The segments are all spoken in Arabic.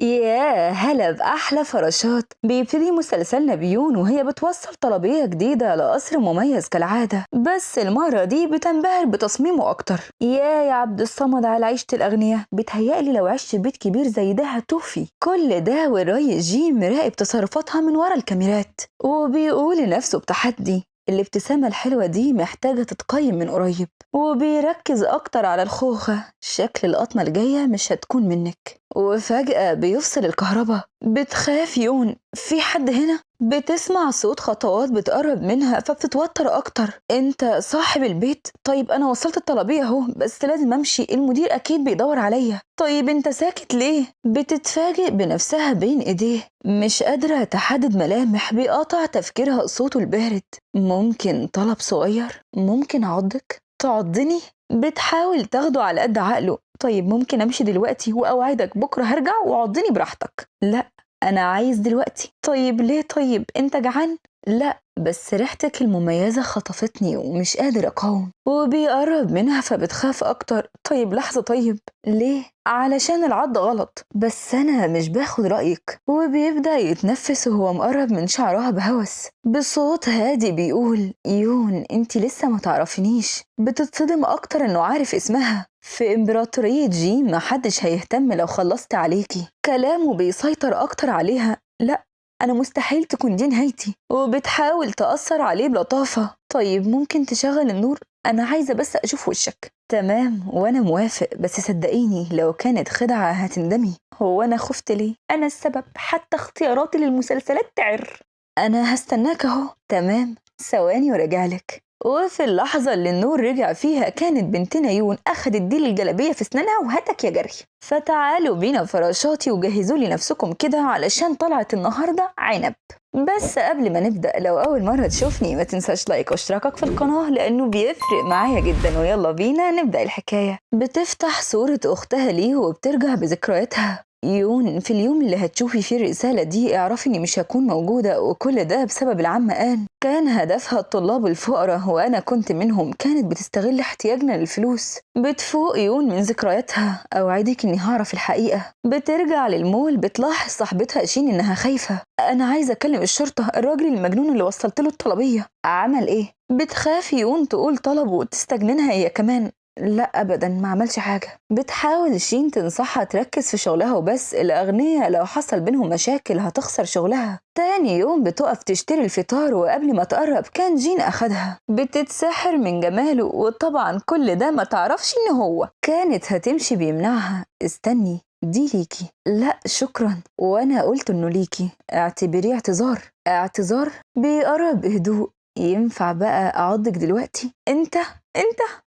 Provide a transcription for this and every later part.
ياه هلا بأحلى فراشات. بيبتدي مسلسلنا بيون وهي بتوصل طلبية جديدة لقصر مميز كالعادة، بس المرة دي بتنبهر بتصميمه أكتر. يا عبد الصمد على عيشة الأغنياء، بتهيألي لو عشت بيت كبير زي ده هتوفي. كل ده والريس جيم مراقب تصرفاتها من ورا الكاميرات وبيقول لنفسه بتحدي الابتسامة الحلوة دي محتاجة تتقيم من قريب، وبيركز أكتر على الخوخة. شكل القطمة الجاية مش هتكون منك. وفجأة بيفصل الكهرباء. بتخاف يون، في حد هنا؟ بتسمع صوت خطوات بتقرب منها فبتتوتر أكتر. أنت صاحب البيت؟ طيب أنا وصلت الطلبية أهو، بس لازم أمشي، المدير أكيد بيدور عليا. طيب أنت ساكت ليه؟ بتتفاجئ بنفسها بين إيديه، مش قادرة تحدد ملامح. بيقاطع تفكيرها صوته البارد. ممكن طلب صغير؟ ممكن أعضك؟ تعضني؟ بتحاول تاخده على قد عقله. طيب ممكن أمشي دلوقتي وأوعدك بكرة هرجع وعضني براحتك. لا أنا عايز دلوقتي. طيب ليه؟ طيب أنت جعان؟ لا بس ريحتك المميزة خطفتني ومش قادر أقاوم. وبيقرب منها فبتخاف أكتر. طيب لحظة، طيب ليه؟ علشان العض غلط، بس أنا مش باخد رأيك. وبيبدأ يتنفس وهو مقرب من شعرها بهوس. بصوت هادي بيقول يون انتي لسه ما تعرفينيش. بتتصدم أكتر إنه عارف اسمها. في إمبراطورية جيم محدش هيهتم لو خلصت عليكي. كلامه بيسيطر أكتر عليها. لا أنا مستحيل تكون دي نهايتي. وبتحاول تأثر عليه بلطافة. طيب ممكن تشغل النور؟ أنا عايزة بس أشوف وشك. تمام وأنا موافق، بس صدقيني لو كانت خدعة هتندمي. هو أنا خفت ليه؟ أنا السبب، حتى اختياراتي للمسلسلات تعر. أنا هستناك أهو. تمام ثواني وراجعلك. وفي اللحظة اللي النور رجع فيها كانت بنتنا يون أخدت ديل الجلابية في سنانها وهتك يا جري. فتعالوا بينا فراشاتي وجهزوا لي نفسكم كده علشان طلعت النهاردة عنب. بس قبل ما نبدأ، لو أول مرة تشوفني ما تنساش لايك واشتراكك في القناة لأنه بيفرق معايا جدا. ويلا بينا نبدأ الحكاية. بتفتح صورة أختها ليه وبترجع بذكرياتها. يون في اليوم اللي هتشوفي فيه الرسالة دي اعرفي اني مش هكون موجودة، وكل ده بسبب العم آن. كان هدفها الطلاب الفقراء وانا كنت منهم. كانت بتستغل احتياجنا للفلوس. بتفوق يون من ذكرياتها. اوعدك اني هعرف الحقيقة. بترجع للمول. بتلاحظ صاحبتها شين انها خايفة. انا عايزة اكلم الشرطة، الراجل المجنون اللي وصلت له الطلبية عمل ايه؟ بتخاف يون تقول طلب وتستجننها هي كمان. لا ابدا ما عملش حاجه. بتحاول شين تنصحها تركز في شغلها وبس. الاغنياء لو حصل بينهم مشاكل هتخسر شغلها. تاني يوم بتقف تشتري الفطار وقبل ما تقرب كان جين اخدها. بتتسحر من جماله، وطبعا كل ده ما تعرفش ان هو كانت هتمشي بيمنعها. استني دي ليكي. لا شكرا. وانا قلت انه ليكي، اعتبريه اعتذار. اعتذار؟ بيقرب بهدوء. ينفع بقى اعضك دلوقتي؟ انت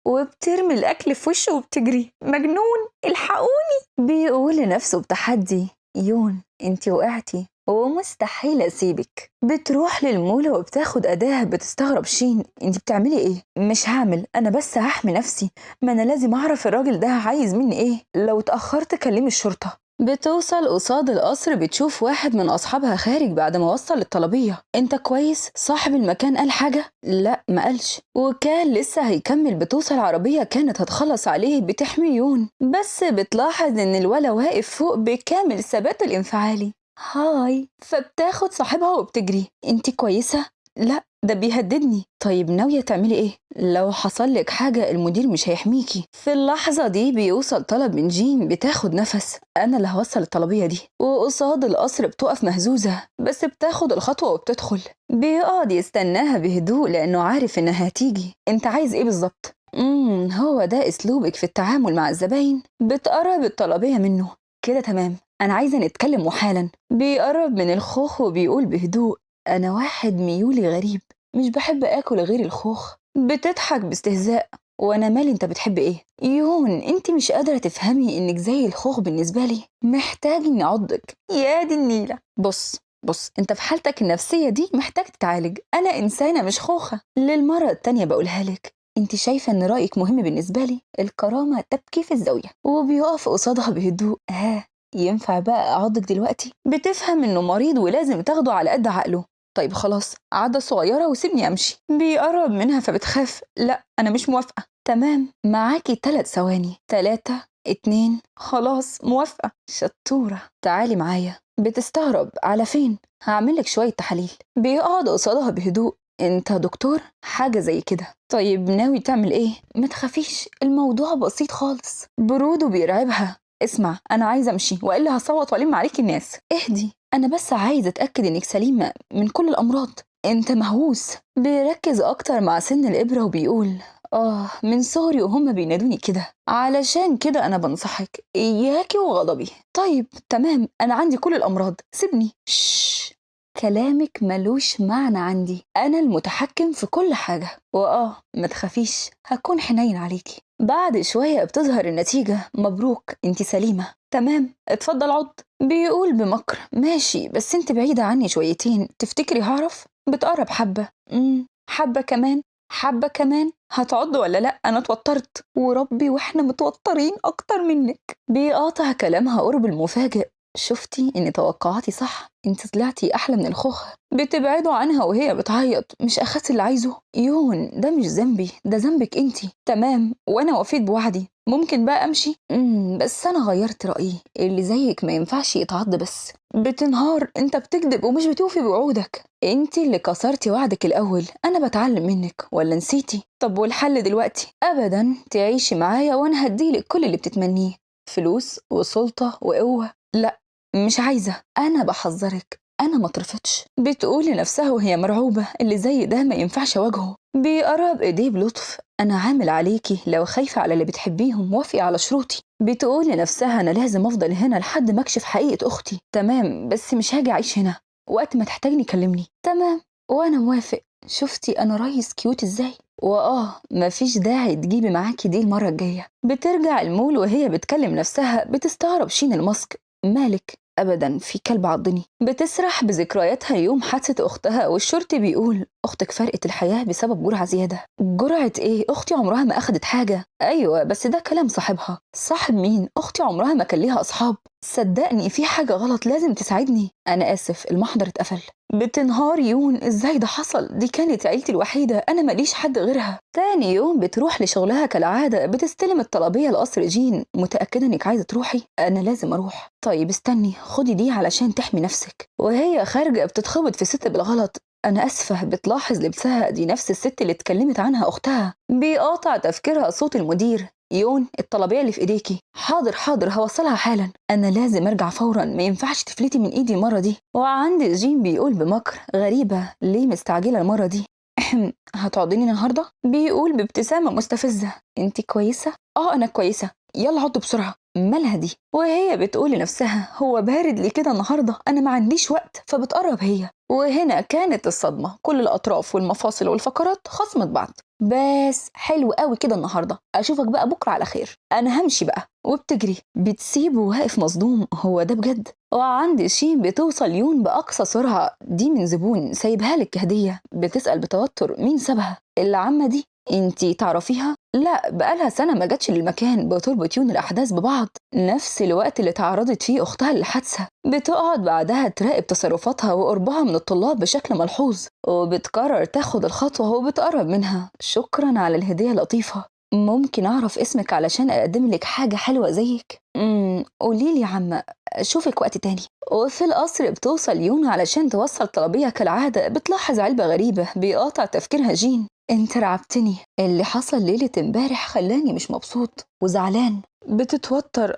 وبترمي الأكل في وشه وبتجري. مجنون، الحقوني. بيقول لنفسه بتحدي يون انتي وقعتي ومستحيل أسيبك. بتروح للمول وبتاخد أداة. بتستغرب شين انتي بتعملي ايه؟ مش هعمل، أنا بس هحمي نفسي. ما أنا لازم أعرف الراجل ده عايز مني ايه. لو اتأخرت كلمي الشرطة. بتوصل قصاد القصر. بتشوف واحد من أصحابها خارج بعد ما وصل الطلبية. انت كويس؟ صاحب المكان قال حاجة؟ لا ما قالش، وكان لسه هيكمل. بتوصل عربية كانت هتخلص عليه بتحمي يون، بس بتلاحظ ان الولا واقف فوق بكامل ثباته الانفعالي. هاي. فبتاخد صاحبها وبتجري. انت كويسة؟ لا ده بيهددني. طيب ناوية تعملي ايه؟ لو حصل لك حاجة المدير مش هيحميكي. في اللحظة دي بيوصل طلب من جين. بتاخد نفس. انا اللي هوصل الطلبية دي. وقصاد القصر بتقف مهزوزة، بس بتاخد الخطوة وبتدخل. بيقعد يستناها بهدوء لانه عارف انها هتيجي. انت عايز ايه بالظبط؟ هو ده اسلوبك في التعامل مع الزباين؟ بتقرب الطلبية منه. كده تمام، انا عايزة نتكلم وحالا. بيقرب من الخوخ وبيقول بهدوء أنا واحد ميولي غريب، مش بحب آكل غير الخوخ. بتضحك باستهزاء. وأنا مالي أنت بتحب إيه؟ يون أنت مش قادرة تفهمي إنك زي الخوخ بالنسبة لي. محتاج إني أعضك. يا دي النيلة. بص أنت في حالتك النفسية دي محتاج تتعالج. أنا إنسانة مش خوخة. للمرة التانية بقولها لك، انت شايفة ان رأيك مهم بالنسبة لي؟ الكرامة تبكي في الزاوية. وبيقف قصادها بهدوء. ينفع بقى أعضك دلوقتي؟ بتفهم إنه مريض ولازم تاخده على قد عقله. طيب خلاص عادة صغيرة وسيبني أمشي. بيقرب منها فبتخاف. لا أنا مش موافقة. تمام، معاكي 3 ثواني. 3 2 خلاص موافقة. شطورة، تعالي معايا. بتستغرب على فين؟ هعملك شوية تحاليل. بيقعد قصادها بهدوء. انت دكتور؟ حاجة زي كده. طيب ناوي تعمل ايه؟ ما تخافيش، الموضوع بسيط خالص. بروده بيرعبها. اسمع، انا عايزة امشي والا هصوت والم عليكي الناس. اهدي، انا بس عايزة اتأكد انك سليمة من كل الامراض. انت مهووس. بيركز اكتر مع سن الابرة وبيقول من صغري وهم بينادوني كده، علشان كده أنا بنصحك إياكي وغضبي. طيب تمام، أنا عندي كل الأمراض، سيبني. شش، كلامك ملوش معنى عندي، أنا المتحكم في كل حاجة. ما تخافيش، هكون حنين عليكي. بعد شوية بتظهر النتيجة. مبروك، انتي سليمة. تمام، اتفضل عض. بيقول بمكر. ماشي، بس انت بعيدة عني شويتين، تفتكري هعرف؟ بتقرب حبة. حبة كمان. حبة كمان. هتعض ولا لأ؟ أنا اتوترت وربي وإحنا متوترين أكتر منك. بيقاطع كلامها قرب المفاجئ. شفتي إن توقعاتي صح؟ انت طلعتي أحلى من الخوخ. بتبعدوا عنها وهي بتعيط. مش أخدت اللي عايزه؟ يون، ده مش ذنبي، ده ذنبك انتي. تمام، وأنا وفيت بوعدي. ممكن بقى أمشي؟ بس أنا غيرت رأيي، اللي زيك ما ينفعش يتعض بس. بتنهار. انت بتكذب ومش بتوفي بوعودك. انت اللي كسرتي وعدك الاول، انا بتعلم منك ولا نسيتي؟ طب والحل دلوقتي؟ ابدا، تعيشي معايا وانا هديلك كل اللي بتتمنيه، فلوس وسلطة وقوة. لا، مش عايزة. انا بحذرك، انا ما اترفضش. بتقول لنفسها وهي مرعوبة، اللي زي ده ما ينفعش اواجهه. بيقرب ايديه بلطف. انا عامل عليكي، لو خايفة على اللي بتحبيهم وافقي على شروطي. بتقول لنفسها انا لازم افضل هنا لحد ما اكشف حقيقة اختي. تمام، بس مش هاجي اعيش هنا، وقت ما تحتاجني كلمني. تمام، وانا موافق. شفتي انا ريس كيوت ازاي؟ مفيش داعي تجيبي معاكي دي المرة الجاية. بترجع المول وهي بتكلم نفسها. بتستغرب شين الماسك. مالك؟ ابدا، في كلب عضني. بتسرح بذكرياتها يوم حادثة اختها، والشرطي بيقول اختك فرقت الحياة بسبب جرعة زيادة. جرعة ايه؟ اختي عمرها ما اخدت حاجة. ايوه، بس ده كلام صاحبها. صاحب مين؟ اختي عمرها ما كان ليها اصحاب. صدقني في حاجة غلط، لازم تساعدني. أنا آسف، المحضر اتقفل. بتنهار يون. إزاي ده حصل؟ دي كانت عيلتي الوحيدة، أنا ماليش حد غيرها. تاني يوم بتروح لشغلها كالعادة. بتستلم الطلبية لقصر جين. متأكدة إنك عايزة تروحي؟ أنا لازم أروح. طيب استني، خدي دي علشان تحمي نفسك. وهي خارجة بتتخبط في ست بالغلط. أنا أسفة. بتلاحظ لبسها، دي نفس الست اللي اتكلمت عنها أختها. بيقاطع تفكيرها صوت المدير. يون، الطلبية اللي في ايديكي. حاضر حاضر، هوصلها حالا. انا لازم ارجع فورا، ما ينفعش تفلتي من ايدي المرة دي. وعند جين بيقول بمكر. غريبة، ليه مستعجلة المرة دي؟ هتعضيني النهاردة؟ بيقول بابتسامة مستفزة. انت كويسة؟ انا كويسة. يلا عضوا بسرعة. مالها دي؟ وهي بتقول لنفسها هو بارد ليه كده النهاردة؟ انا ما عنديش وقت. فبتقرب هي. وهنا كانت الصدمة، كل الأطراف والمفاصل والفقرات خصمت بعض. بس حلو قوي كده النهارده، اشوفك بقى بكره على خير. انا همشي بقى. وبتجري. بتسيبه واقف مصدوم، هو ده بجد؟ وعند شين بتوصل يون باقصى سرعه. دي من زبون سايبها لك هديه. بتسال بتوتر مين سابها. العمه دي. انتي تعرفيها؟ لا، بقالها سنة ما جاتش للمكان. بتربط يون الأحداث ببعض. نفس الوقت اللي تعرضت فيه أختها للحادثة. بتقعد بعدها تراقب تصرفاتها وقربها من الطلاب بشكل ملحوظ، وبتقرر تاخد الخطوة وبتقرب منها. شكرا على الهدية اللطيفة. ممكن أعرف اسمك علشان أقدم لك حاجة حلوة زيك؟ قوليلي يا عم، أشوفك وقت تاني. وفي القصر بتوصل يون علشان توصل طلبية كالعادة. بتلاحظ علبة غريبة. بيقاطع تفكيرها جين. انت رعبتني. اللي حصل ليلة امبارح خلاني مش مبسوط وزعلان. بتتوتر.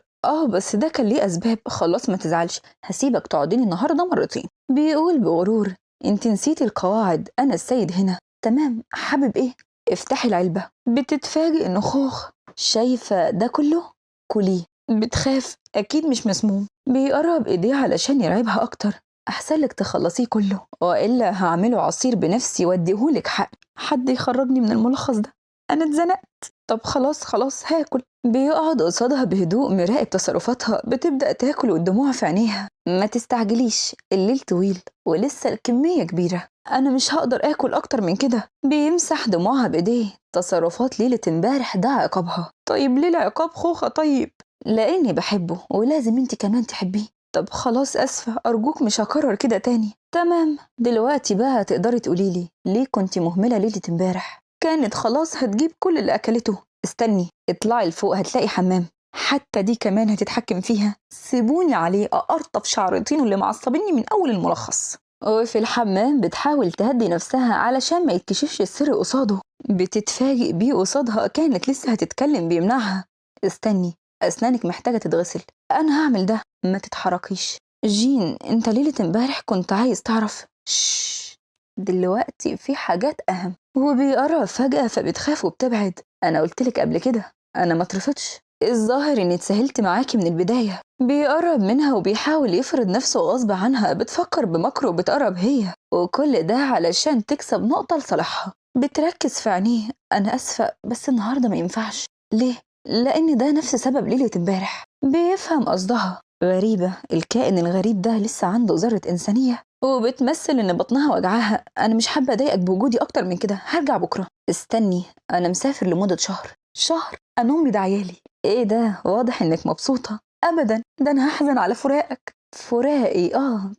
بس ده كان ليه أسباب. خلاص ما تزعلش، هسيبك تقعديني النهاردة مرتين. بيقول بغرور. انت نسيتي القواعد، أنا السيد هنا. تمام، حابب ايه؟ افتحي العلبة. بتتفاجئ انه خوخ. شايفة ده كله؟ كليه. بتخاف، أكيد مش مسموم. بيقرب إيديه علشان يرعبها أكتر. أحسن لك تخلصيه كله، وإلا هعمله عصير بنفسي واديهولك حق. حد يخرجني من الملخص ده، أنا اتزنقت. طب خلاص خلاص هاكل. بيقعد قصادها بهدوء مراقب تصرفاتها. بتبدأ تاكل والدموع في عينيها. ما تستعجليش، الليل طويل ولسه الكمية كبيرة. أنا مش هقدر آكل أكتر من كده. بيمسح دموعها بإيديه. تصرفات ليلة امبارح ده عقابها. طيب ليه العقاب خوخة؟ طيب لأني بحبه ولازم انت كمان تحبيه. طب خلاص أسفة، أرجوك مش هكرر كده تاني. تمام، دلوقتي بقى تقدري تقوليلي ليه كنتي مهملة ليلة امبارح؟ كانت خلاص هتجيب كل اللي أكلته. استني، اطلعي لفوق هتلاقي حمام، حتى دي كمان هتتحكم فيها، سيبوني عليه أقرطف شعرتين اللي معصبيني من أول الملخص. وفي الحمام بتحاول تهدي نفسها علشان ما يتكشفش السر قصاده، بتتفاجئ بيه قصادها كانت لسه هتتكلم بيمنعها. استني، أسنانك محتاجة تتغسل. أنا هعمل ده، ما تتحركيش. جين، انت ليلة امبارح كنت عايز تعرف. شش، دلوقتي في حاجات أهم. وبيقرب فجأة فبتخاف وبتبعد. أنا قلتلك قبل كده أنا ما اترفضش. الظاهر إني اتساهلت معاكي من البداية. بيقرب منها وبيحاول يفرض نفسه غصب عنها، بتفكر بمكر وبتقرب هي، وكل ده علشان تكسب نقطة لصالحها. بتركز في عينيه. أنا أسفة بس النهاردة ما ينفعش. ليه؟ لأن ده نفس سبب ليلة امبارح. بيفهم قصدها. غريبة، الكائن الغريب ده لسه عنده ذرة إنسانية، وبتمثل إن بطنها وجعاها. أنا مش حابة أضايقك بوجودي أكتر من كده، هرجع بكرة. استني، أنا مسافر لمدة شهر. شهر؟ أنا أمي دعيالي. إيه ده؟ واضح إنك مبسوطة. أبدا، ده أنا هحزن على فراقك. فراقي؟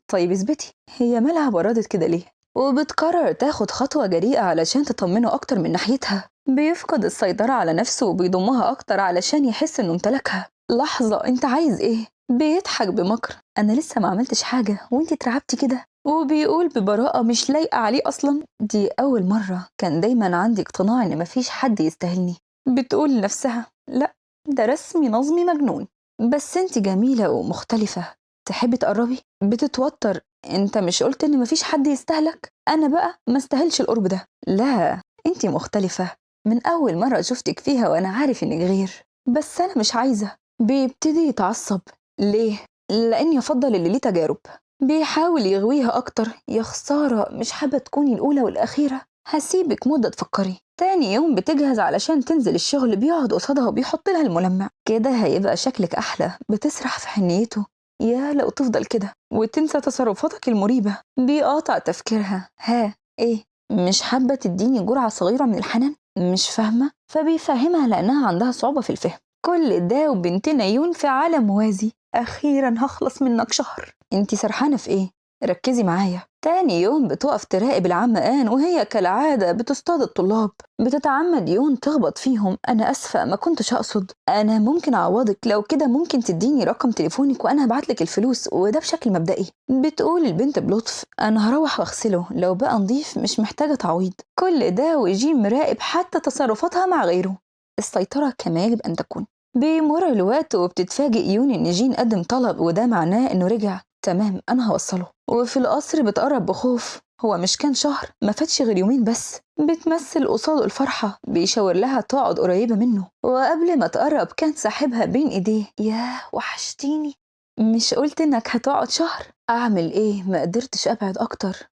طيب اثبتي. هي مالها بردت كده ليه؟ وبتقرر تاخد خطوة جريئة علشان تطمنه أكتر من ناحيتها. بيفقد السيطرة على نفسه وبيضمها أكتر علشان يحس إنه امتلكها. لحظة، أنت عايز إيه؟ بيضحك بمكر. أنا لسه ما عملتش حاجة وأنت اترعبتي كده. وبيقول ببراءة مش لايقة عليه أصلا. دي أول مرة كان دايما عندي اقتناع إن مفيش حد يستاهلني. بتقول لنفسها لا، ده رسمي نظمي مجنون. بس أنت جميلة ومختلفة، تحبي تقربي؟ بتتوتر. أنت مش قلت إن مفيش حد يستاهلك؟ أنا بقى ما استاهلش القرب ده. لا، أنت مختلفة. من أول مرة شفتك فيها وأنا عارف إنك غير. بس أنا مش عايزة. بيبتدي يتعصب. ليه؟ لأني أفضل اللي ليه تجارب. بيحاول يغويها أكتر. يا خسارة، مش حابة تكوني الأولى والأخيرة. هسيبك مدة تفكري. تاني يوم بتجهز علشان تنزل الشغل، بيقعد قصادها وبيحط لها الملمع. كده هيبقى شكلك أحلى. بتسرح في حنيته. يا لو تفضل كده وتنسى تصرفاتك المريبة. بيقاطع تفكيرها. ها، إيه؟ مش حابة تديني جرعة صغيرة من الحنان؟ مش فاهمة؟ فبيفهمها لأنها عندها صعوبة في الفهم. كل ده وبنتين عيون في عالم موازي. أخيرا هخلص منك شهر. انتي سرحانة في ايه؟ ركزي معايا. تاني يوم بتقف تراقب العم آن وهي كالعادة بتصطاد الطلاب. بتتعمد يون تخبط فيهم. أنا أسفة، ما كنتش أقصد. أنا ممكن أعوضك لو كده. ممكن تديني رقم تليفونك وأنا هبعتلك الفلوس، وده بشكل مبدئي. بتقول البنت بلطف. أنا هروح وأغسله، لو بقى نضيف مش محتاجة تعويض. كل ده وجيم مراقب حتى تصرفاتها مع غيره. السيطرة كما يجب أن تكون. بيمر الوقت وبتتفاجئ يون إن جين قدم طلب، وده معناه إنه رجع. تمام، أنا هوصله. وفي القصر بتقرب بخوف. هو مش كان شهر؟ ما فاتش غير يومين بس. بتمثل قصاده الفرحة. بيشاور لها تقعد قريبة منه، وقبل ما تقرب كان ساحبها بين إيديه. ياه، وحشتيني. مش قلت إنك هتقعد شهر؟ أعمل إيه، ما قدرتش أبعد أكتر.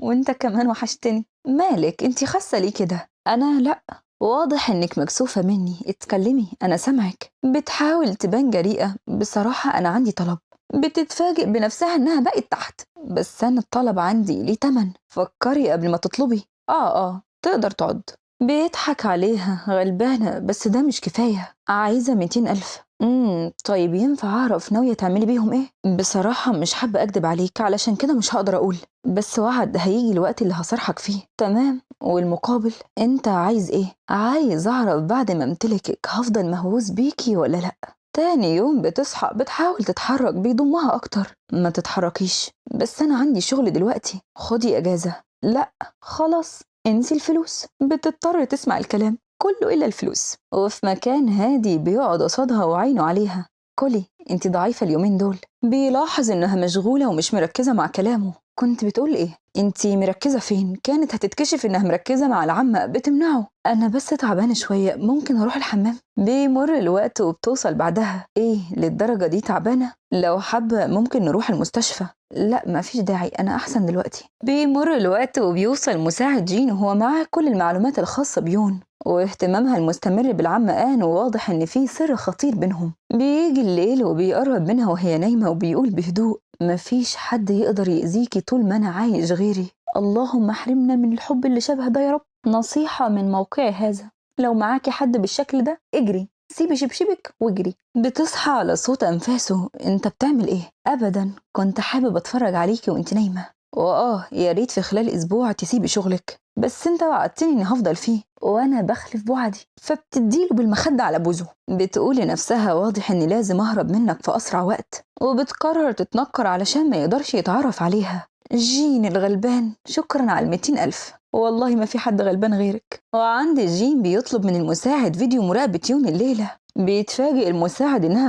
وإنت كمان وحشتني. مالك، إنتي خاسة ليه كده؟ أنا لأ. واضح إنك مكسوفة مني. اتكلمي، أنا سامعك. بتحاول تبان جريئة. بصراحة أنا عندي طلب. بتتفاجئ بنفسها إنها بقت تحت. بس أنا الطلب عندي ليه تمن. فكري قبل ما تطلبي. تقدر تقعد. بيضحك عليها. غلبانة، بس ده مش كفاية. عايزة 200,000. طيب ينفع أعرف ناوية تعملي بيهم إيه؟ بصراحة مش حابة أكدب عليك، علشان كده مش هقدر أقول. بس وعد هيجي الوقت اللي هصرحك فيه. تمام، والمقابل؟ أنت عايز إيه؟ عايز أعرف بعد ما أمتلكك هفضل مهووس بيكي ولا لأ. تاني يوم بتصحى بتحاول تتحرك. بيضمها أكتر. ما تتحركيش، بس أنا عندي شغل دلوقتي. خدي أجازة. لأ، خلاص انسي الفلوس. بتضطر تسمع الكلام كله إلا الفلوس. وفي مكان هادي بيقعد قصادها وعينه عليها. كلي، انتي ضعيفة اليومين دول. بيلاحظ إنها مشغولة ومش مركزة مع كلامه. كنت بتقول إيه؟ انتي مركزة فين؟ كانت هتتكشف إنها مركزة مع العمة بتمنعه. أنا بس تعبانة شوية، ممكن أروح الحمام؟ بيمر الوقت وبتوصل بعدها. إيه للدرجة دي تعبانة؟ لو حابة ممكن نروح المستشفى. لا، مفيش داعي، أنا أحسن دلوقتي. بيمر الوقت وبيوصل مساعد جين وهو معاه كل المعلومات الخاصة بيون واهتمامها المستمر بالعم آن، وواضح إن في سر خطير بينهم. بيجي الليل وبيقرب منها وهي نايمة وبيقول بهدوء. مفيش حد يقدر يأذيكي طول ما أنا عايش غيري. اللهم احرمنا من الحب اللي شبه ده يا رب. نصيحة من موقعي هذا. لو معاكي حد بالشكل ده اجري، سيبي شبشبك واجري. بتصحى على صوت أنفاسه. انت بتعمل ايه؟ أبدا، كنت حابب أتفرج عليكي وانت نايمة. يا ريت في خلال أسبوع تسيبي شغلك، بس انت وعدتني اني هفضل فيه وانا بخلف بوعدي. فبتديله بالمخدة على بوزه. بتقول لنفسها واضح اني لازم اهرب منك في اسرع وقت، وبتقرر تتنكر علشان ما يقدرش يتعرف عليها. جين الغلبان، شكرا على 200,000، والله ما في حد غلبان غيرك. وعند جين بيطلب من المساعد فيديو مراقبة يون الليلة. بيتفاجئ المساعد انها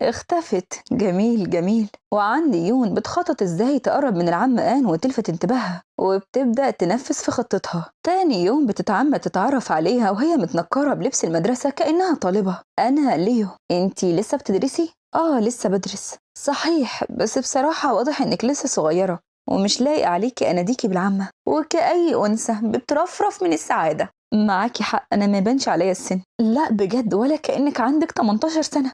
اختفت. جميل جميل. وعند يون بتخطط ازاي تقرب من العم آن وتلفت انتباهها، وبتبدأ تنفذ في خطتها. تاني يوم بتتعمد تتعرف عليها وهي متنكرة بلبس المدرسة كأنها طالبة. أنا ليو، انتي لسه بتدرسي؟ لسه بدرس. صحيح، بس بصراحة واضح انك لسه صغيرة ومش لايق عليكي اناديكي بالعمة، وكأي أنثى بترفرف من السعادة. معاكي حق، انا ما يبانش عليا السن. لا بجد، ولا كأنك عندك 18 سنة.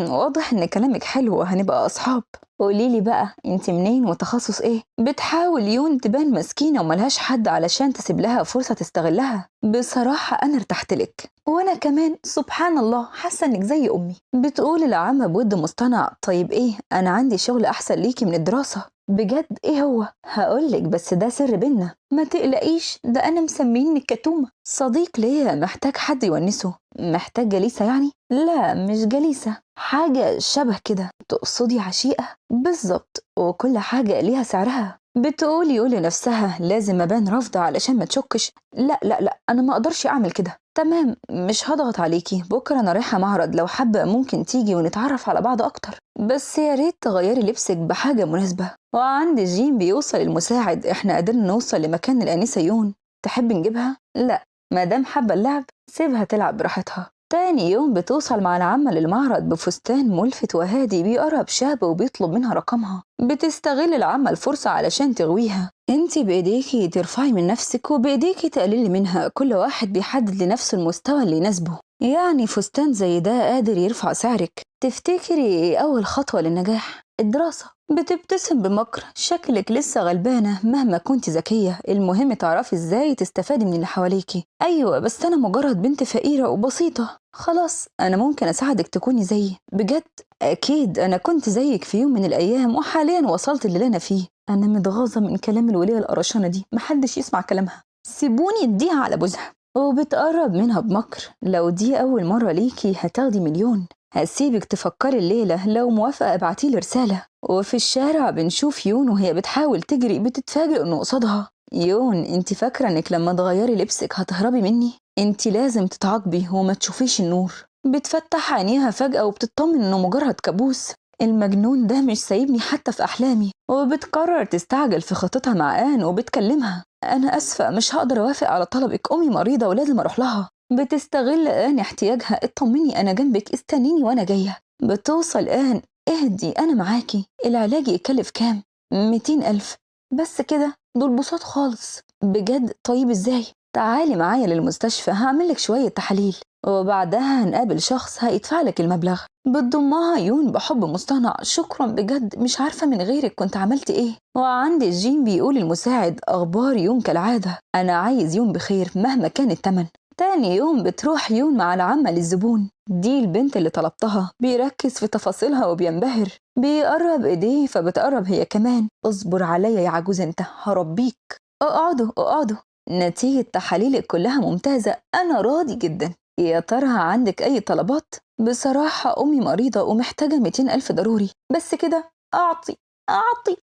واضح ان كلامك حلو وهنبقى اصحاب. قوليلي بقى، انت منين وتخصص ايه؟ بتحاول يون تبان مسكينة وملهاش حد علشان تسيب لها فرصة تستغلها. بصراحة انا ارتحت لك، وانا كمان سبحان الله حاسة انك زي امي. بتقول العمة بود مصطنع، طيب ايه، انا عندي شغل احسن ليكي من الدراسة. بجد؟ ايه هو؟ هقولك، بس ده سر بينا. ما تقلقيش، ده انا مسميني كتومة. صديق ليا محتاج حد يونسه. محتاج جليسة يعني؟ لا مش جليسة، حاجة شبه كده. تقصدي عشيقة؟ بالظبط، وكل حاجة ليها سعرها. بتقول يقول لنفسها لازم ابان رافضة علشان ما تشكش. لا لا لا، انا ما اقدرش اعمل كده. تمام، مش هضغط عليكي، بكرة انا رايحة معرض، لو حابة ممكن تيجي ونتعرف على بعض اكتر، بس يا ريت تغيري لبسك بحاجة مناسبة. وعند جين بيوصل المساعد، احنا قدرنا نوصل لمكان الانسة يون، تحب نجيبها؟ لا، مادام حابة اللعب سيبها تلعب براحتها. تاني يوم بتوصل مع العمة للمعرض بفستان ملفت وهادي. بيقرب شاب وبيطلب منها رقمها. بتستغل العمة الفرصة علشان تغويها. انتي بايديكي ترفعي من نفسك وبايديكي تقللي منها، كل واحد بيحدد لنفسه المستوى اللي يناسبه. يعني فستان زي ده قادر يرفع سعرك. تفتكري ايه اول خطوة للنجاح؟ الدراسة. بتبتسم بمكر، شكلك لسه غلبانة مهما كنت ذكية، المهم تعرفي ازاي تستفادي من اللي حواليكي. ايوه بس انا مجرد بنت فقيرة وبسيطة. خلاص، انا ممكن اساعدك تكوني زيي. بجد؟ اكيد، انا كنت زيك في يوم من الايام وحاليا وصلت اللي انا فيه. انا متغاظة من كلام الولية القرشانة دي، محدش يسمع كلامها. سيبوني اديها على بوزها. وبتقرب منها بمكر، لو دي اول مرة ليكي هتاخدي 1,000,000. هسيبك تفكري الليلة، لو موافقة ابعتيلي رسالة. وفي الشارع بنشوف يون وهي بتحاول تجري، بتتفاجئ انه قصادها. يون، انت فاكرة انك لما تغيري لبسك هتهربي مني؟ انت لازم تتعاقبي وما تشوفيش النور. بتفتح عينيها فجأة وبتطمن انه مجرد كابوس. المجنون ده مش سايبني حتى في احلامي. وبتقرر تستعجل في خطتها مع آن وبتكلمها. انا اسفة، مش هقدر اوافق على طلبك، امي مريضة ولازم اروح لها. بتستغل آن احتياجها، اطمني انا جنبك، استنيني وانا جاية. بتوصل آن، اهدي انا معاكي، العلاج يكلف كام؟ 200,000. بس كده؟ دول بساط خالص. بجد؟ طيب ازاي؟ تعالي معايا للمستشفى، هعملك شوية تحاليل وبعدها هنقابل شخص هيدفع لك المبلغ. بتضمها يون بحب مصطنع، شكرا بجد، مش عارفة من غيرك كنت عملت ايه. وعند جين بيقول المساعد اخبار يون كالعادة، انا عايز يون بخير مهما كان التمن. تاني يوم بتروح يون مع العمة للزبون. دي البنت اللي طلبتها، بيركز في تفاصيلها وبينبهر. بيقرب ايديه فبتقرب هي كمان. اصبر عليا يا عجوز انت، هربيك. اقعدوا. نتيجة تحاليلك كلها ممتازة، انا راضي جدا. يا ترى عندك اي طلبات؟ بصراحة امي مريضة ومحتاجة 200,000 ضروري. بس كده؟ اعطي.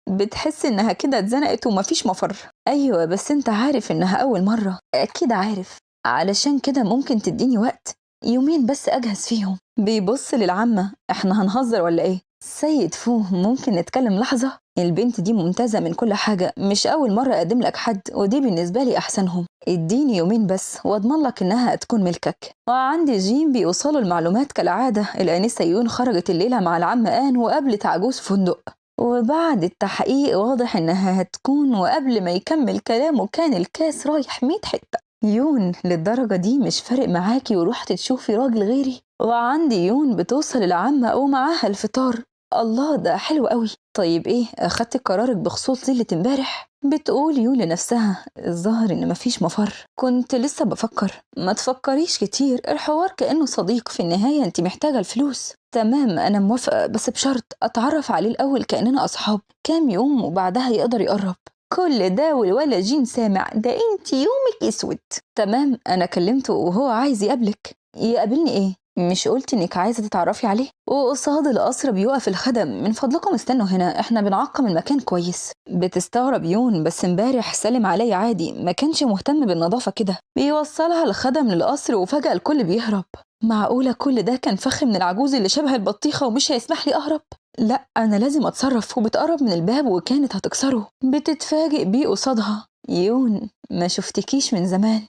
بتحس انها كده اتزنقت ومفيش مفر. ايوه بس انت عارف انها اول مرة. اكيد عارف، علشان كده ممكن تديني وقت 2 بس أجهز فيهم. بيبص للعمة، احنا هنهزر ولا ايه؟ سيد فوه، ممكن نتكلم لحظة؟ البنت دي ممتازة من كل حاجة، مش أول مرة أقدم لك حد، ودي بالنسبة لي أحسنهم. اديني 2 بس واضمن لك إنها تكون ملكك. وعند جيم بيوصلوا المعلومات كالعادة، الآنسة يون خرجت الليلة مع العمة آن وقابلت عجوز فندق. وبعد التحقيق واضح إنها هتكون، وقبل ما يكمل كلامه كان الكاس رايح 100 حتة. يون، للدرجة دي مش فارق معاكي ورحت تشوفي راجل غيري؟ وعندي يون بتوصل العمة ومعاها الفطار. الله، ده حلو قوي. طيب ايه، اخدتي قرارك بخصوص ليلة امبارح؟ بتقول يو لنفسها الظاهر إن مفيش مفر. كنت لسه بفكر. ما تفكريش كتير، الحوار كأنه صديق، في النهاية انت محتاجة الفلوس. تمام أنا موافقة، بس بشرط أتعرف عليه الأول كأننا أصحاب كام يوم وبعدها يقدر يقرب. كل ده والولا جين سامع؟ ده انت يومك اسود. تمام أنا كلمته وهو عايز يقابلك. يقابلني ايه؟ مش قلت انك عايزة تتعرفي عليه؟ وقصاد القصر بيوقف الخدم، من فضلكم استنوا هنا، احنا بنعقم المكان كويس. بتستغرب يون، بس امبارح سلم علي عادي، ما كانش مهتم بالنظافة كده. بيوصلها الخدم للقصر وفجأة الكل بيهرب. معقولة كل ده كان فخ من العجوز اللي شبه البطيخة ومش هيسمح لي أهرب؟ لا أنا لازم أتصرف. وبتقرب من الباب وكانت هتكسره. بتتفاجئ بيه قصادها. يون ما شفتكيش من زمان.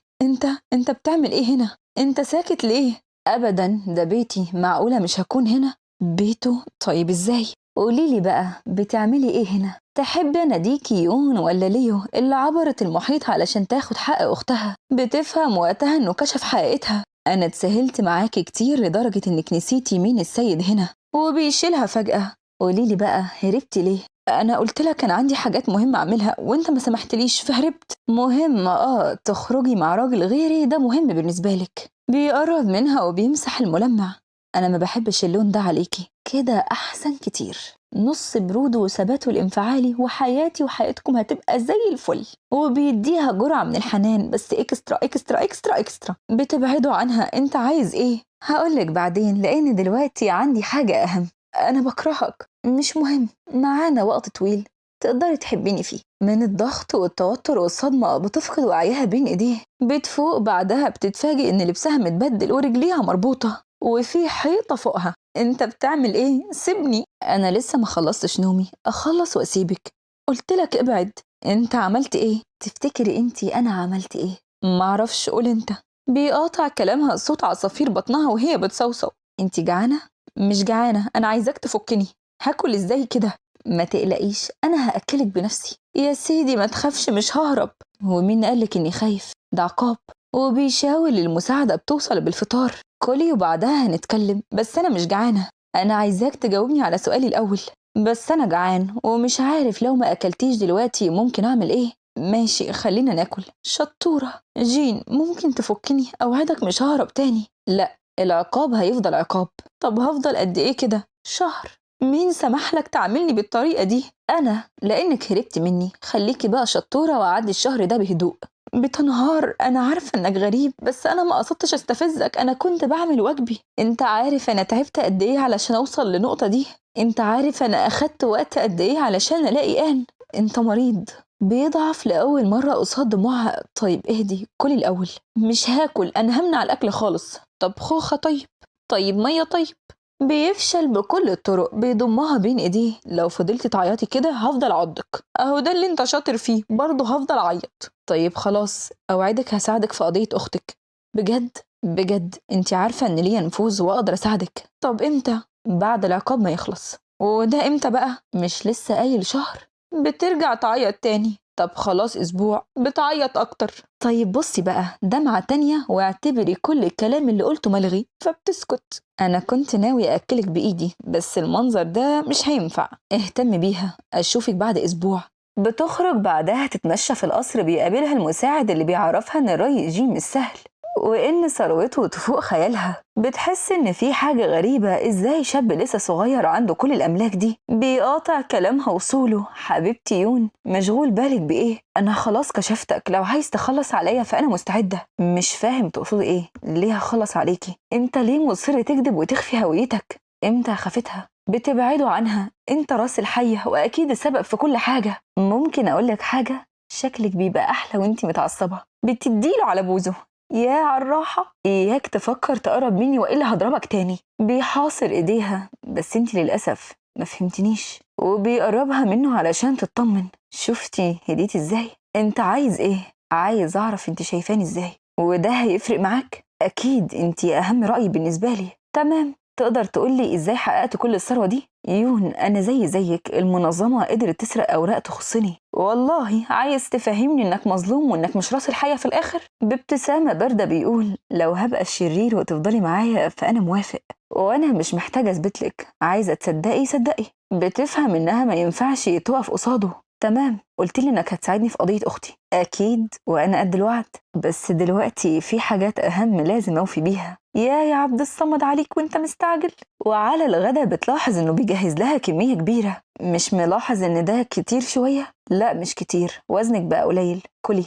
انت بتعمل ايه هنا؟ انت ساكت ليه؟ ابدا ده بيتي، معقولة مش هكون هنا؟ بيته؟ طيب ازاي؟ قوليلي بقى بتعملي ايه هنا؟ تحبي اناديكي يون ولا ليو اللي عبرت المحيط علشان تاخد حق اختها؟ بتفهم وقتها انه كشف حقيقتها. انا اتسهلت معاكي كتير لدرجة انك نسيتي مين السيد هنا. وبيشيلها فجأة. قوليلي بقى هربتي ليه؟ انا قلت لك كان عندي حاجات مهمة اعملها وانت ما سمحتليش فهربت. مهمة تخرجي مع راجل غيري، ده مهم بالنسبة لك. بيقرب منها وبيمسح الملمع. انا ما بحبش اللون ده عليكي، كده احسن كتير. نص بروده وثباته الانفعالي، وحياتي وحياتكم هتبقى زي الفل. وبيديها جرعة من الحنان، بس اكسترا اكسترا اكسترا اكسترا. بتبعدوا عنها. انت عايز ايه؟ هقولك بعدين، لان دلوقتي عندي حاجة اهم. انا بكرهك. مش مهم، معانا وقت طويل تقدري تحبيني فيه. من الضغط والتوتر والصدمة بتفقد وعيها بين ايديه. بتفوق بعدها بتتفاجئ ان لبسها متبدل ورجليها مربوطة وفي حيطة فوقها. انت بتعمل ايه؟ سيبني، انا لسه ما خلصتش نومي. اخلص واسيبك. قلت لك ابعد. انت عملت ايه؟ تفتكري انتي انا عملت ايه؟ معرفش، قول انت. بيقاطع كلامها صوت عصافير بطنها وهي بتصوصو. انتي جعانة؟ مش جعانة، انا عايزاك تفكني. هاكل ازاي كده؟ ما تقلقيش انا هاكلك بنفسي. يا سيدي ما تخافش، مش ههرب. ومين قالك اني خايف؟ ده عقاب. وبيشاور المساعدة بتوصل بالفطار. كلي وبعدها هنتكلم، بس انا مش جعانة. انا عايزاك تجاوبني على سؤالي الاول. بس انا جعان ومش عارف لو ما اكلتيش دلوقتي ممكن اعمل ايه. ماشي خلينا ناكل. شطورة جين، ممكن تفكني؟ اوعدك مش ههرب تاني. لا، العقاب هيفضل عقاب. طب هفضل قد ايه كده؟ شهر. مين سمح لك تعاملني بالطريقة دي؟ أنا، لأنك هربت مني. خليكي بقى شطورة وأعدي الشهر ده بهدوء. بتنهار. أنا عارفة إنك غريب، بس أنا ما قصدتش أستفزك، أنا كنت بعمل واجبي. أنت عارف أنا تعبت قد إيه علشان أوصل للنقطة دي؟ أنت عارف أنا أخدت وقت قد إيه علشان ألاقي آن؟ أنت مريض. بيضعف لأول مرة قصاد دموعها. طيب اهدي، كلي الأول. مش هاكل، أنا همنع الأكل خالص. طب خوخة طيب. طيب مية طيب. بيفشل بكل الطرق. بيضمها بين ايديه. لو فضلتي تعيطي كده هفضل اعضك. اهو ده اللي انت شاطر فيه، برضه هفضل اعيط. طيب خلاص، اوعدك هساعدك في قضية اختك. بجد؟ بجد انت عارفة ان ليا نفوذ واقدر اساعدك. طب امتى؟ بعد العقاب ما يخلص. وده امتى بقى؟ مش لسه قايل شهر؟ بترجع تعيط تاني. طب خلاص اسبوع. بتعيط اكتر. طيب بصي بقى، دمعة تانية واعتبري كل الكلام اللي قلته ملغي. فبتسكت. انا كنت ناوي اكلك بايدي، بس المنظر ده مش هينفع. اهتم بيها. اشوفك بعد اسبوع. بتخرج بعدها تتمشى في القصر. بيقابلها المساعد اللي بيعرفها ان الري جيم مش سهل، وإن ثروته تفوق خيالها. بتحس إن في حاجة غريبة، إزاي شاب لسه صغير عنده كل الأملاك دي؟ بيقاطع كلامها وصوله. حبيبتي يون، مشغول بالك بإيه؟ أنا خلاص كشفتك، لو عايز تخلص عليا فأنا مستعدة. مش فاهم تقصدي إيه؟ ليه هخلص عليكي؟ أنت ليه مصر تكذب وتخفي هويتك؟ إمتى خفتها؟ بتبعدوا عنها. أنت راس الحية وأكيد السبب في كل حاجة. ممكن أقولك حاجة؟ شكلك بيبقى أحلى وأنتي متعصبة. بتديله على بوزه. يا عالراحة. إياك تفكر تقرب مني وإلا هضربك تاني. بيحاصر إيديها. بس انتي للأسف ما فهمتنيش. وبيقربها منه علشان تطمن. شفتي هديتي إزاي؟ انت عايز إيه؟ عايز أعرف انت شايفاني إزاي، وده هيفرق معاك؟ أكيد انتي أهم رأي بالنسبة لي. تمام. تقدر تقولي إزاي حققت كل الثروة دي؟ يون أنا زيك. المنظمة قدرت تسرق أوراق تخصني. والله عايز تفهمني إنك مظلوم وإنك مش راس الحياة في الآخر؟ بابتسامة باردة بيقول لو هبقى الشرير وتفضلي معايا فأنا موافق، وأنا مش محتاجة أثبتلك. عايزة تصدقي صدقي. بتفهم إنها ما ينفعش تقف قصاده. تمام، قلت لي انك هتساعدني في قضية اختي. اكيد وانا قد الوعد، بس دلوقتي في حاجات اهم لازم اوفي بيها. يا عبد الصمد عليك وانت مستعجل. وعلى الغدا بتلاحظ انه بيجهز لها كمية كبيرة. مش ملاحظ ان ده كتير شوية؟ لا مش كتير، وزنك بقى قليل، كلي.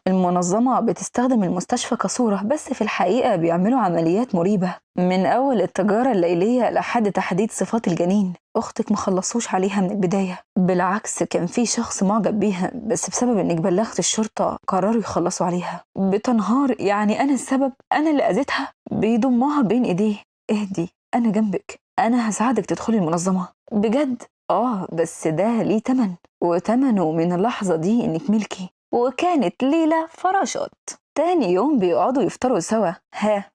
المنظمة بتستخدم المستشفى كصورة، بس في الحقيقة بيعملوا عمليات مريبة، من أول التجارة الليلية لحد تحديد صفات الجنين. أختك مخلصوش عليها من البداية، بالعكس كان في شخص معجب بيها، بس بسبب إنك بلغت الشرطة قرروا يخلصوا عليها. بتنهار، يعني أنا السبب؟ أنا اللي أذيتها؟ بيضمها بين إيديه. اهدي، أنا جنبك، أنا هساعدك تدخلي المنظمة. بجد؟ بس ده ليه تمن، وتمنه من اللحظة دي إنك ملكي. وكانت ليلة فراشات. تاني يوم بيقعدوا يفطروا سوا.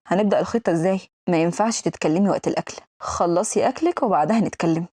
هنبدأ الخطة ازاي؟ ما ينفعش تتكلمي وقت الأكل، خلصي أكلك وبعدها نتكلم.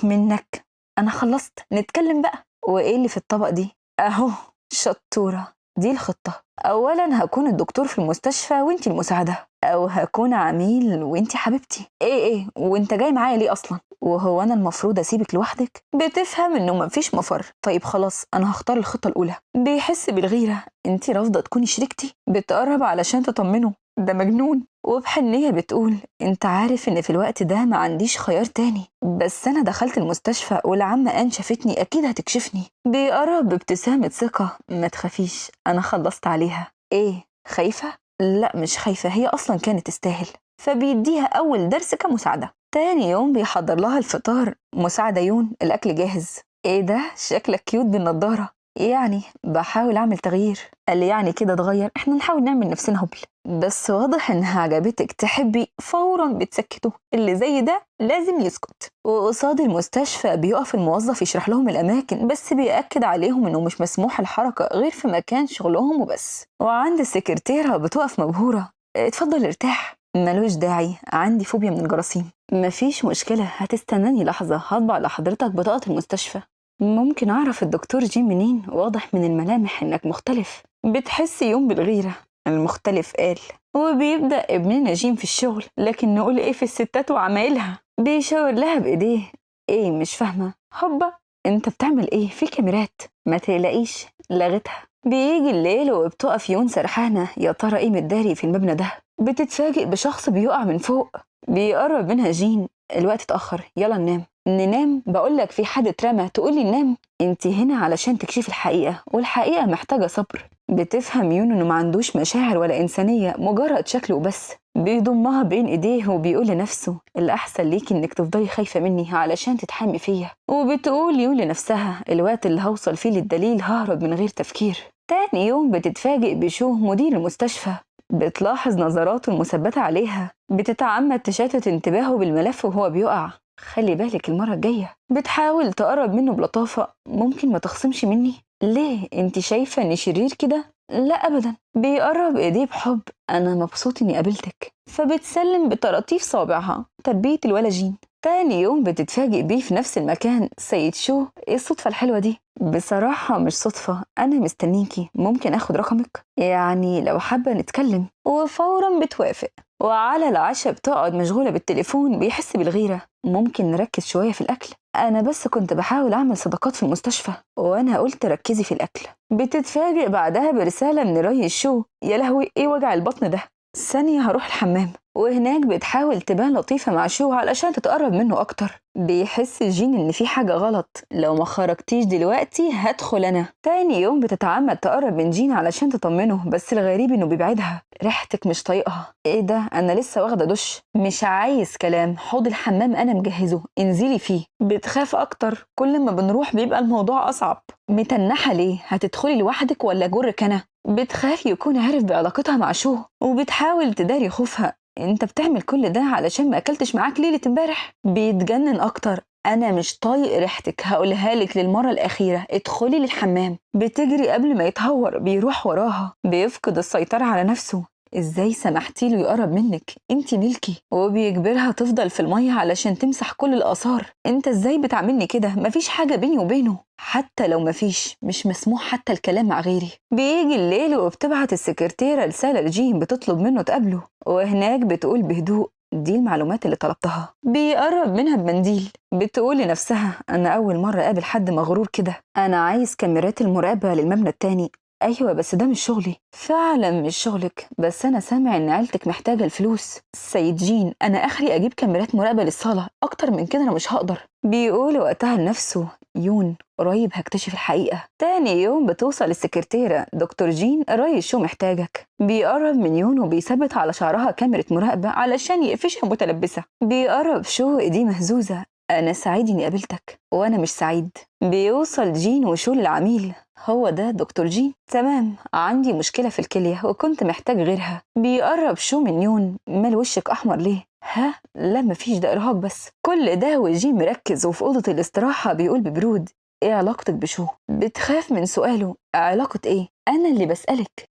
منك، أنا خلصت، نتكلم بقى. وإيه اللي في الطبق دي؟ أهو. شطورة، دي الخطة. أولا هكون الدكتور في المستشفى وانتي المساعدة، أو هكون عميل وانتي حبيبتي. ايه وانت جاي معايا ليه أصلا؟ وهو أنا المفروض أسيبك لوحدك؟ بتفهم إنه مفيش مفر. طيب خلاص، أنا هختار الخطة الأولى. بيحس بالغيرة، انتي رافضة تكوني شريكتي؟ بتقرب علشان تطمنه، ده مجنون. وبحنية بتقول انت عارف ان في الوقت ده ما عنديش خيار تاني، بس انا دخلت المستشفى والعمة ان شافتني اكيد هتكشفني. بيقرب بابتسامة ثقة. ما تخافيش، انا خلصت عليها. ايه، خايفة؟ لا مش خايفة، هي اصلا كانت تستاهل. فبيديها اول درس كمساعدة. تاني يوم بيحضر لها الفطار. مساعدة يون، الاكل جاهز. ايه ده، شكلك كيوت بالنضارة. يعني بحاول اعمل تغيير. قال لي يعني كده اتغير؟ احنا نحاول نعمل نفسنا هبل. بس واضح انها عجبتك، تحبي فورا بتسكته. اللي زي ده لازم يسكت. وقصاد المستشفى بيقف الموظف يشرح لهم الاماكن، بس بيأكد عليهم انه مش مسموح الحركة غير في مكان شغلهم وبس. وعند السكرتيرة بتقف مبهورة. اتفضل ارتاح. ملوش داعي، عندي فوبيا من الجراثيم. مفيش مشكلة، هتستناني لحظة، هطبع لحضرتك بطاقة المستشفى. ممكن أعرف الدكتور جيم منين؟ واضح من الملامح إنك مختلف. بتحس يوم بالغيرة. المختلف قال. وبيبدأ ابننا جيم في الشغل، لكن نقول إيه في الستات وعمايلها؟ بيشاور لها بإيديه. إيه مش فاهمة؟ هوبا، أنت بتعمل إيه؟ في كاميرات. ما تقلقيش، لغتها. بيجي الليل وبتقف يون سرحانة، يا ترى إيه متداري في المبنى ده؟ بتتفاجئ بشخص بيقع من فوق. بيقرب منها جين. الوقت اتأخر، يلا ننام. ننام؟ بقولك في حد اترمى تقولي ننام؟ انت هنا علشان تكشفي الحقيقة، والحقيقة محتاجة صبر. بتفهم يون انه ما عندوش مشاعر ولا إنسانية، مجرد شكل وبس. بيضمها بين ايديه وبيقول لنفسه الأحسن ليكي انك تفضلي خايفة مني علشان تتحامي فيا. وبتقول يون لنفسها الوقت اللي هوصل فيه للدليل ههرب من غير تفكير. تاني يوم بتتفاجئ بشو مدير المستشفى. بتلاحظ نظراته المثبتة عليها. بتتعمد تشتت انتباهه بالملف وهو بيقع. خلي بالك المرة الجاية. بتحاول تقرب منه بلطافة. ممكن ما تخصمش مني؟ ليه، انت شايفة اني شرير كده؟ لا ابدا. بيقرب ايديه بحب. انا مبسوط اني قابلتك. فبتسلم بطراطيف صابعها. تربية الولا جين. تاني يوم بتتفاجئ بيه في نفس المكان. سيد شو، ايه الصدفة الحلوة دي؟ بصراحة مش صدفة، أنا مستنيكي، ممكن أخد رقمك؟ يعني لو حابة نتكلم. وفورا بتوافق. وعلى العشاء بتقعد مشغولة بالتليفون. بيحس بالغيرة. ممكن نركز شوية في الأكل؟ أنا بس كنت بحاول أعمل صداقات في المستشفى، وأنا قلت ركزي في الأكل. بتتفاجئ بعدها برسالة من ري شو. يا لهوي، إيه وجع البطن ده؟ ثانية هروح الحمام. وهناك بتحاول تبان لطيفة مع شو علشان تتقرب منه أكتر. بيحس جين إن في حاجة غلط. لو ما خرجتيش دلوقتي هدخل أنا. تاني يوم بتتعمد تقرب من جين علشان تطمنه، بس الغريب إنه بيبعدها. ريحتك مش طايقها. إيه ده، أنا لسه واخدة دش. مش عايز كلام، حوض الحمام أنا مجهزه، انزلي فيه. بتخاف أكتر، كل ما بنروح بيبقى الموضوع أصعب. متنحة ليه؟ هتدخلي لوحدك ولا جرك أنا؟ بتخاف يكون عارف بعلاقتها مع شو، وبتحاول تداري خوفها. انت بتعمل كل ده علشان ما اكلتش معاك ليلة امبارح؟ بيتجنن اكتر. انا مش طايق ريحتك، هقولها لك للمرة الاخيرة، ادخلي للحمام. بتجري قبل ما يتهور. بيروح وراها. بيفقد السيطرة على نفسه. ازاي سمحتي له يقرب منك؟ انت ملكي. وبيجبرها تفضل في المية علشان تمسح كل الآثار. انت ازاي بتعاملني كده؟ مفيش حاجة بيني وبينه. حتى لو مفيش، مش مسموح حتى الكلام مع غيري. بيجي الليل وبتبعت السكرتيرة رسالة لجيم بتطلب منه تقابله. وهناك بتقول بهدوء دي المعلومات اللي طلبتها. بيقرب منها بمنديل. بتقول لنفسها أنا أول مرة أقابل حد مغرور كده. أنا عايز كاميرات المراقبة للمبنى التاني. أيوة بس ده مش شغلي. فعلا مش شغلك، بس أنا سامع إن عيلتك محتاجة الفلوس. سيد جين أنا آخري أجيب كاميرات مراقبة للصالة، أكتر من كده أنا مش هقدر. بيقول وقتها لنفسه يون قريب هكتشف الحقيقة. تاني يوم بتوصل السكرتيرة دكتور جين الريس شو محتاجك. بيقرب من يون وبيثبت على شعرها كاميرا مراقبة علشان يقفشها متلبسة. بيقرب شو ايديه مهزوزة. أنا سعيد إني قابلتك. وأنا مش سعيد. بيوصل جين وشو للعميل. هو ده دكتور جين؟ تمام، عندي مشكلة في الكلية وكنت محتاج غيرها. بيقرب شو من يون. مال وشك أحمر ليه؟ ها؟ لا مفيش، ده إرهاق بس. كل ده وجين مركز وفي أوضة الاستراحة بيقول ببرود إيه علاقتك بشو؟ بتخاف من سؤاله. علاقة إيه؟ أنا اللي بسألك.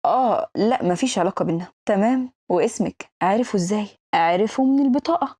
لا مفيش علاقة بينا. تمام، واسمك عرفه إزاي؟ عرفه من البطاقة.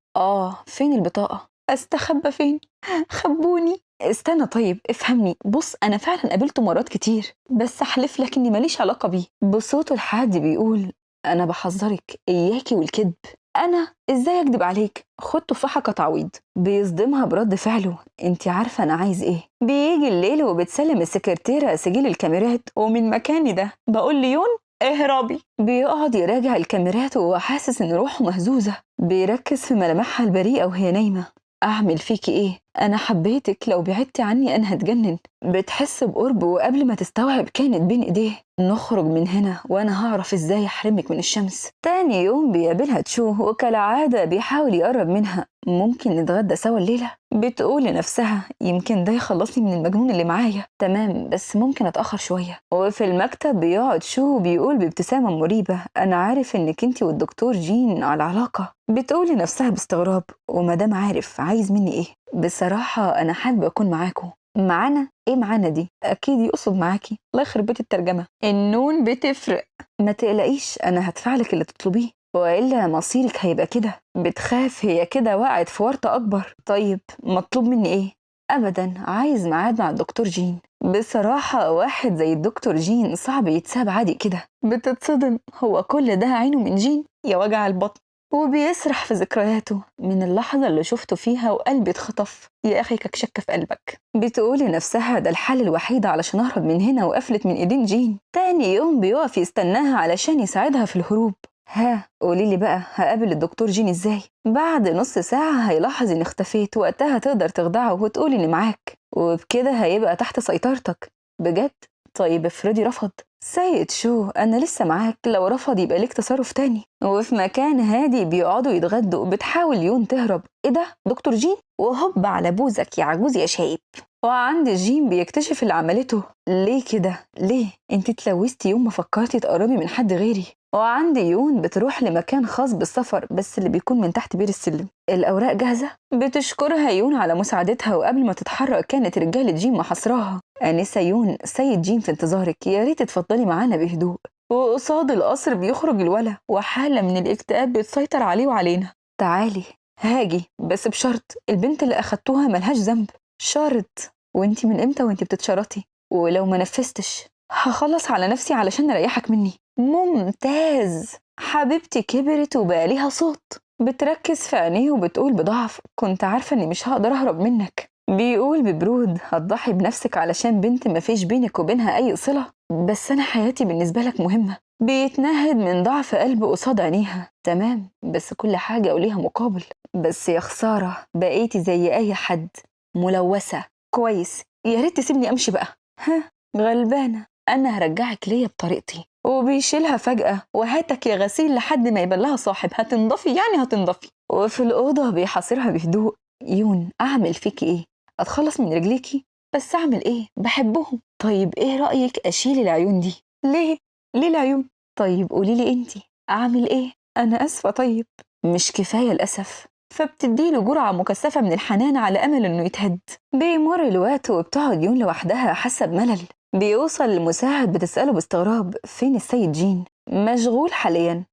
فين البطاقة؟ أستخبى فين؟ خبوني. استنى طيب افهمني. بص أنا فعلا قابلته مرات كتير، بس أحلف لك إني ماليش علاقة بيه. بصوته الحاد بيقول أنا بحذرك إياكي والكذب. أنا إزاي أكدب عليك؟ خد تفاحة كتعويض. بيصدمها برد فعله. انتي عارفة أنا عايز إيه؟ بيجي الليل وبتسلم السكرتيرة سجل الكاميرات ومن مكاني ده بقول ليون اهربي. بيقعد يراجع الكاميرات وهو حاسس إن روحه مهزوزة. بيركز في ملامحها البريئة وهي نايمة. أعمل فيكي إيه؟ أنا حبيتك، لو بعدتي عني أنا هتجنن. بتحس بقرب وقبل ما تستوعب كانت بين إيديه. نخرج من هنا وأنا هعرف إزاي أحرمك من الشمس. تاني يوم بيقابلها تشو وكالعادة بيحاول يقرب منها. ممكن نتغدى سوا الليلة؟ بتقول لنفسها يمكن ده يخلصني من المجنون اللي معايا. تمام بس ممكن أتأخر شوية. وفي المكتب بيقعد شو بيقول بابتسامة مريبة أنا عارف إنك انتي والدكتور جين على علاقة. بتقول لنفسها باستغراب ومادام عارف عايز مني إيه؟ بصراحة أنا حابة أكون معاكم. معانا؟ إيه معانا دي؟ أكيد يقصد معاكي. الله يخرب بيت الترجمة. النون بتفرق. ما تقلقيش أنا هدفعلك اللي تطلبيه، وإلا مصيرك هيبقى كده. بتخاف هي كده وقعت في ورطة أكبر. طيب مطلوب مني إيه؟ أبدا، عايز ميعاد مع الدكتور جين. بصراحة واحد زي الدكتور جين صعب يتساب عادي كده. بتتصدم، هو كل ده عينه من جين؟ يا وجع البطن. وبيسرح في ذكرياته من اللحظة اللي شفته فيها وقلبي اتخطف. يا أخي كشك في قلبك. بتقولي نفسها ده الحل الوحيد علشان أهرب من هنا وقفلت من إيدين جين. تاني يوم بيقف يستناها علشان يساعدها في الهروب. ها قوليلي بقى هقابل الدكتور جين إزاي؟ بعد نص ساعة هيلاحظ إن اختفيت، وقتها تقدر تخدعه وتقولي إني معاك، وبكده هيبقى تحت سيطرتك. بجد؟ طيب افرضي رفض؟ سيد شو أنا لسه معاك، لو رفض يبقى ليك تصرف تاني. وفي مكان هادي بيقعدوا يتغدوا. بتحاول يون تهرب. إيه ده؟ دكتور جين؟ وهوب على بوزك يا عجوز يا شايب. وعند جين بيكتشف اللي عملته. ليه كده؟ ليه؟ انت اتلوثتي يوم ما فكرتي تقربي من حد غيري. وعند يون بتروح لمكان خاص بالسفر بس اللي بيكون من تحت بير السلم. الأوراق جاهزة؟ بتشكرها يون على مساعدتها، وقبل ما تتحرك كانت رجالة جين محاصراها. أنسة يون سيد جين في انتظارك، يا ريت تتفضلي معانا بهدوء. وقصاد القصر بيخرج الولا وحالة من الاكتئاب بتسيطر عليه وعلينا. تعالي. هاجي بس بشرط البنت اللي أخدتوها ملهاش ذنب. شرط؟ وانتي من امتى وانتي بتتشرطي؟ ولو ما نفذتش هخلص على نفسي علشان اريحك مني. ممتاز. حبيبتي كبرت وبقى ليها صوت. بتركز في عينيه وبتقول بضعف كنت عارفة اني مش هقدر اهرب منك. بيقول ببرود هتضحي بنفسك علشان بنت ما فيش بينك وبينها اي صلة، بس انا حياتي بالنسبة لك مهمة. بيتنهد من ضعف قلبه قصاد عينيها. تمام بس كل حاجة وليها مقابل. بس يا خسارة بقيتي زي اي حد، ملوثة. كويس، يا ريت تسيبني امشي بقى. ها غلبانة، انا هرجعك ليا بطريقتي. وبيشيلها فجأة. وهاتك يا غسيل لحد ما يبان لها صاحب. هتنضفي يعني هتنضفي. وفي الأوضة بيحاصرها بهدوء. يون أعمل فيكي إيه؟ أتخلص من رجليكي؟ بس أعمل إيه؟ بحبهم. طيب إيه رأيك أشيل العيون دي؟ ليه؟ ليه العيون؟ طيب قوليلي أنتي أعمل إيه؟ أنا أسفة. طيب مش كفاية الأسف. فبتديله جرعة مكثفة من الحنان على أمل إنه يتهد. بيمر الوقت وبتقعد يون لوحدها حاسة بملل. بيوصل المساعد بتسأله باستغراب فين السيد جين؟ مشغول حاليا.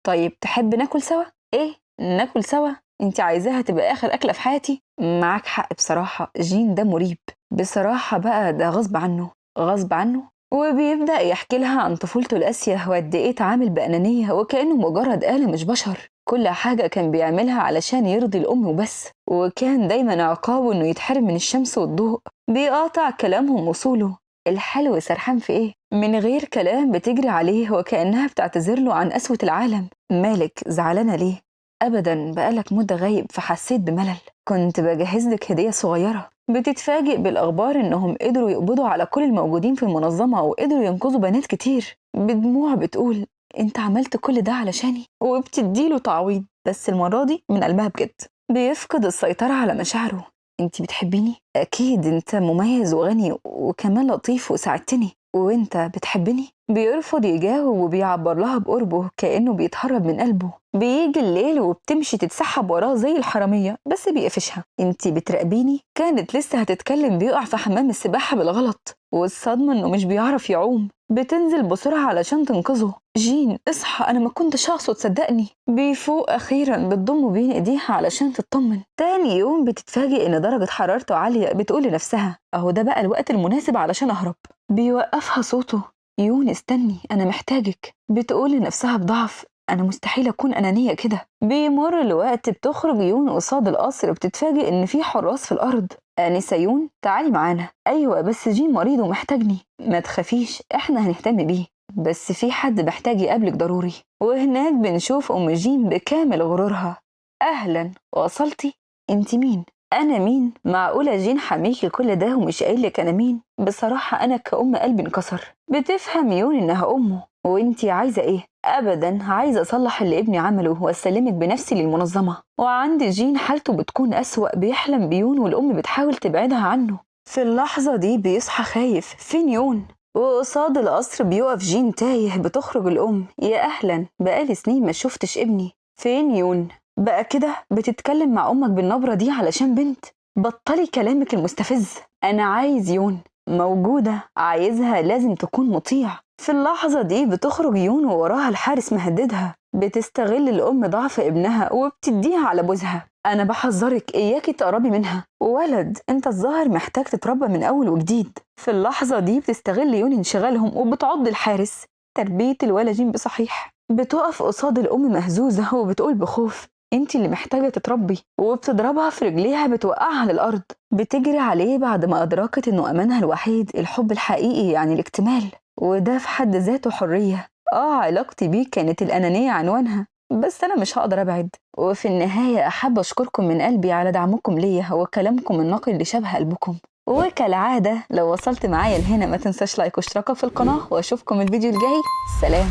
طيب تحب ناكل سوا؟ ايه ناكل سوا؟ انت عايزاها تبقى اخر اكلة في حياتي؟ معاك حق بصراحة، جين ده مريب. بصراحة بقى ده غصب عنه. غصب عنه. وبيبدأ يحكي لها عن طفولته القاسية وقد ايه اتعامل بأنانية وكأنه مجرد آلة مش بشر. كل حاجة كان بيعملها علشان يرضي الأم وبس، وكان دايما عقابه إنه يتحرم من الشمس والضوء. بيقاطع كلامهم وصوله، الحلو سرحان في إيه؟ من غير كلام بتجري عليه وكأنها بتعتذر له عن قسوة العالم. مالك زعلانة ليه؟ أبدا، بقالك مدة غايب فحسيت بملل. كنت بجهز لك هدية صغيرة. بتتفاجئ بالأخبار إنهم قدروا يقبضوا على كل الموجودين في المنظمة وقدروا ينقذوا بنات كتير. بدموع بتقول انت عملت كل ده علشاني، وبتديله تعويض بس المرة دي من قلبها بجد. بيفقد السيطرة على مشاعره. انت بتحبيني؟ اكيد، انت مميز وغني وكمان لطيف وساعدتني. وانت بتحبني؟ بيرفض يجاوب وبيعبر لها بقربه كأنه بيتهرب من قلبه. بيجي الليل وبتمشي تتسحب وراه زي الحرامية بس بيقفشها. انتي بتراقبيني؟ كانت لسه هتتكلم بيقع في حمام السباحة بالغلط، والصدمة انه مش بيعرف يعوم. بتنزل بسرعة علشان تنقذه. جين اصحى، انا ما كنتش اقصد صدقني. بيفوق اخيرا، بتضمه بين ايديها علشان تطمن. تاني يوم بتتفاجئ ان درجة حرارته عالية. بتقول لنفسها اهو ده بقى الوقت المناسب علشان اهرب. بيوقفها صوته، يون استني انا محتاجك. بتقول لنفسها بضعف انا مستحيل اكون انانيه كده. بيمر الوقت، بتخرج يون قصاد القصر. بتتفاجئ ان في حراس في الارض. انسه يون تعالي معانا. ايوه بس جين مريض ومحتاجني. ما تخافيش احنا هنهتم بيه، بس في حد محتاج يقابلك ضروري. وهناك بنشوف ام جين بكامل غرورها. اهلا، وصلتي؟ انت مين؟ انا مين؟ معقوله جين حميكي كل ده ومش قايلك انا مين؟ بصراحه انا كأم قلبي انكسر. بتفهم يون انها امه. وانتي عايزه ايه؟ ابدا، عايزه اصلح اللي ابني عمله واسلمك بنفسي للمنظمه. وعند جين حالته بتكون اسوأ. بيحلم بيون والام بتحاول تبعدها عنه. في اللحظه دي بيصحى خايف. فين يون؟ وقصاد القصر بيقف جين تايه. بتخرج الام. يا اهلا، بقالي سنين ما شفتش ابني. فين يون؟ بقى كده بتتكلم مع امك بالنبره دي علشان بنت؟ بطلي كلامك المستفز. انا عايز يون. موجوده. عايزها لازم تكون مطيع. في اللحظة دي بتخرج يون ووراها الحارس مهددها. بتستغل الأم ضعف ابنها وبتديها على بوزها. أنا بحذرك إياكي تقربي منها. ولد أنت الظاهر محتاج تتربى من أول وجديد. في اللحظة دي بتستغل يون انشغالهم وبتعض الحارس. تربية الولد جين بصحيح. بتقف قصاد الأم مهزوزة وبتقول بخوف انتي اللي محتاجة تتربي. وبتضربها في رجليها بتوقعها على الأرض. بتجري عليه بعد ما أدركت إنه أمانها الوحيد. الحب الحقيقي يعني الاكتمال، وده في حد ذاته حرية. علاقتي بيه كانت الأنانية عنوانها، بس أنا مش هقدر أبعد. وفي النهاية أحب أشكركم من قلبي على دعمكم ليا وكلامكم النقي اللي شبه قلبكم. وكالعادة لو وصلت معايا لهنا ما تنساش لايك واشتراك في القناة، وأشوفكم الفيديو الجاي. سلام.